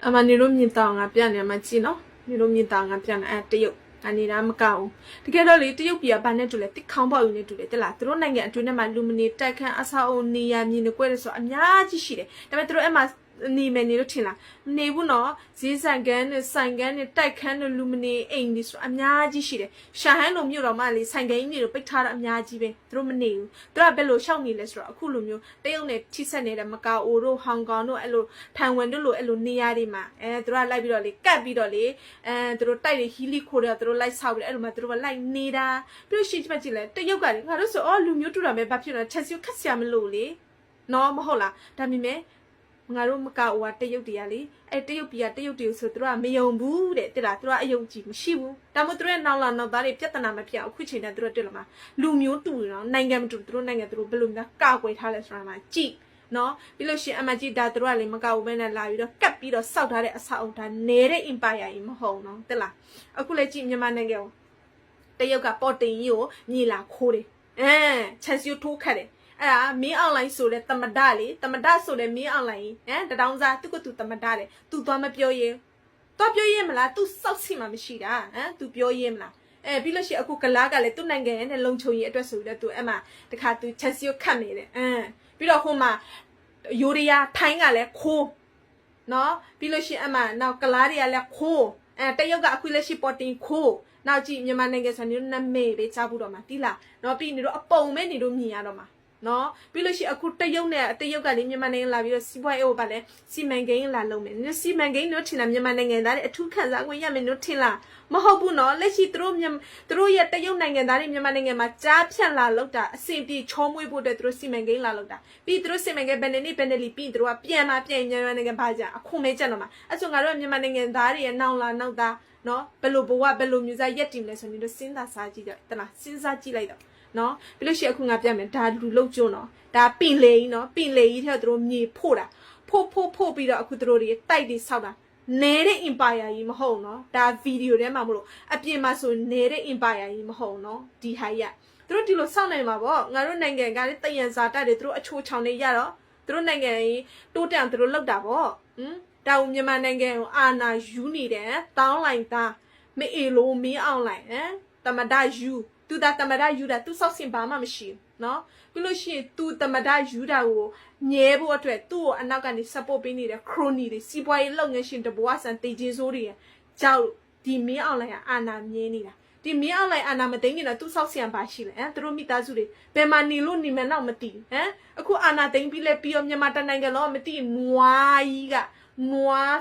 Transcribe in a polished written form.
ama ni rum ni ta nga pya ne ma chi no ni rum ni ta nga pya naတရုတ်အနေဒါမကောင်းတကယ်တော့လေတရုတ်ပြည်ကဘာနဲ့တူလဲတစ်ခေါင်းပေါက်ယူနေတူတယ်တလားသူတို့နိုင်ငံအတွင်းထဲမှာလူမနေတိုက်ခန်းအဆောက်အုံနေရမြင်နေကွဲတယ်ဆိုအများကြီးရှိတယ်ဒါပေမဲ့သူတို့အဲ့မှာနေမယ်နေလို့ထင်လားနေဘူးနော်ဈေးဆိုင်ကန်းနဲ့ဆိုင်ကန်းနဲ့တိုက်ခန်းနဲ့လူမနေအိမ်တွေဆိုအများကြီးရှိတယ်ရှာဟန်လိုမျိုးတော့မှလေဆိုင်ကန်းကြီးတွေပိတ်ထားတာအများကြီးပဲသူတို့မနေဘူးသူတို့ကဘယ်လိုရှောက်နေလဲဆိုတော့အခုလိုမျိုးတရုတ်နဲ့ထိဆက်နေတဲ့မကာအိုတို့ဟောင်ကောင်တို့အဲ့လိုထိုင်ဝမ်တို့လိုအဲ့လိုနေရာတွေမှာသူတို့ကလိုက်ပြီးတော့လေကတ်ပြီးတော့လေသူတို့တိုက်တွေဟီလီခိုတွေသူတို့လိုက်ဆောက်ပြီးအဲ့လိုမှသူတို့ကလိုက်နေတာပြီးလို့ရှိမှကြည့်လဲတရုတ်ကလေငါတို့ဆိုလူမျိုးတူတာပဲဘာဖြစ်လဲချက်စီခက်ဆရာမလို့လေနော်မဟုတ်လားဒါမြင်မဲငါတို့မကောက်ဝါတရုတ်တရားလေအဲ့တရုတ်ပြည်ကတရုတ်တွေဆိုသူတို့ကမယုံဘူးတဲ့တိလားသူတို့ကအယုံကြည်မရှိဘူးဒါမှမဟုတ်သူတို့ရဲ့နောက်လာနောက်သားတွေပြဿနာမဖြစ်အောင်အခုချိန်နဲ့သူတို့တွေ့လာမှာလူမျိုးတူနော်နိုင်ငံမတူသူတို့နိုင်ငံသူတို့ဘယ်လိုများကောက်ွယ်ထားလဲဆိုတာမှကြည့်နော်ပြီးလို့ရှိရင်အမကြီးဒါသူတို့ကလေမကောက်ဘူးပဲနဲ့လာပြီးတော့ကတ်ပြီးတော့စောက်ထားတဲ့အဆောက်အုံဒါနေတဲ့ empire ကြီးမဟုတ်နော်တိလားအခုလေကြည့်မြန်မာနိုင်ငံကိုတရုတ်ကပေါ်တင်ကြီးကိုညီလာခိုးတယ်ချက်စီထိုးခတ်တယ်အဲ့ဒါမင်းအွန်လိုင်းဆိုတဲ့တမဒလေတမဒဆိုတဲ့မင်းအွန်လိုင်းတတောင်းစားသူကသူတမဒတယ်သူသွားမပြောရဲသွားပြောရဲမလားသူစောက်စီမှမရှိတာသူပြောရဲမလားပြီးလို့ရှိရင်အခုကလားကလည်းသူ့နိုင်ငံရဲ့လုံခြုံရေးအတွက်ဆိုပြီးတော့သူအဲ့မှာတခါသူချက်စီကိုခတ်နေတယ်ပြီးတော့ဟိုမှာယူရီးယားထိုင်းကလည်းခိုးနော်ပြီးလို့ရှိရင်အမှနောက်ကလားတွေကလည်းခိုးတရုတ်ကအခုလက်ရှိပေါ်တင်ခိုးနောက်ကြည့်မြန်မာနိုင်ငံဆိုနေနမေလေးချဘူးတော့မှာတိလားနော်ပြီးနေတော့အပုံမဲ့နေတော့မြင်ရတော့မှာနော်ပြီးလို့ရှိအခုတရုတ်နဲ့တရုတ်ကလေမြန်မာနိုင်ငံလာပြီးတော့စီးပွားရေးဟိုပါလဲစီမံကိန်းလာလုပ်မယ်စီမံကိန်းတို့ထင်လားမြန်မာနိုင်ငံသားတွေအထူးခံစားခွင့်ရမယ်တို့ထင်လားမဟုတ်ဘူးနော်လက်ရှိသူတို့ရဲ့တရုတ်နိုင်ငံသားတွေမြန်မာနိုင်ငံမှာကြားဖြတ်လာလောက်တာအဆင်ပြေချောမွေ့ဖို့အတွက်သူတို့စီမံကိန်းလာလောက်တာပြီးသူတို့စီမံကိန်းဘယ်နှစ်လီပြီးသူတို့ကပြန်မြန်မာနိုင်ငံဘာကြအခုမဲကြက်တော့မှာအဲ့ဆိုငါတို့မြန်မာနိုင်ငံသားတွေရဲ့နောက်လာနောက်သားနော်ဘယ်လိုဘဝဘယ်လိုမျိုးစားရက်တည်မလဲဆိုနေတော့စဉ်းစားစားကြည့်တော့တလားစဉ်းစားကြည့်လိုက်တော့နော်ပြီးလို့ရှိရင်အခုငါပြမယ်ဒါလူလုံးကျွန်းနော်ဒါပင်လေကြီးနော်ပင်လေကြီးထဲသူတို့မြေဖို့တာဖို့ပြီးတော့အခုသူတို့တွေတိုက်တွေဆောက်တာနေတဲ့ empire ကြီးမဟုတ်နော်ဒါဗီဒီယိုထဲမှာမလို့အပြင်မှာဆိုနေတဲ့ empire ကြီးမဟုတ်နော်ဒီဟာကြီးသူတို့ဒီလိုဆောက်နိုင်မှာပေါ့ငါတို့နိုင်ငံကလည်းတယံဇာတက်တွေသူတို့အချိုးချောင်နေရတော့သူတို့နိုင်ငံကြီးတိုးတက်သူတို့လောက်တာပေါ့ဒါဦးမြန်မာနိုင်ငံကိုအာနာယူနေတယ်တောင်းလိုက်သားမအေလိုမင်းအောင်လိုက်တမဒယူသူဒါတမဒယူတာသူစောက်စင်ဘာမှမရှိဘူးနော်ပြီးလို့ရှိရင်သူတမဒယူတာကိုမြဲဖို့အတွက်သူ့ကိုအနောက်ကနေ support ပေးနေတဲ့ crony တွေစီးပွားရေးလုပ်ငန်းရှင်တဘွားဆန်တေချင်းစိုးတွေကြောက်ဒီမင်းအောင်လိုက်အာနာမြဲနေတာဒီမင်းအောင်လိုက်အာနာမသိနေတာသူစောက်စင်ဘာရှိလဲသူတို့မိသားစုတွေဘယ်မှာနေလို့နေမယ်တော့မသိအခုအာနာသိပြီးလဲပြီးတော့မြန်မာတနိုင်ငံလုံးမသိနွားကြီးကနွား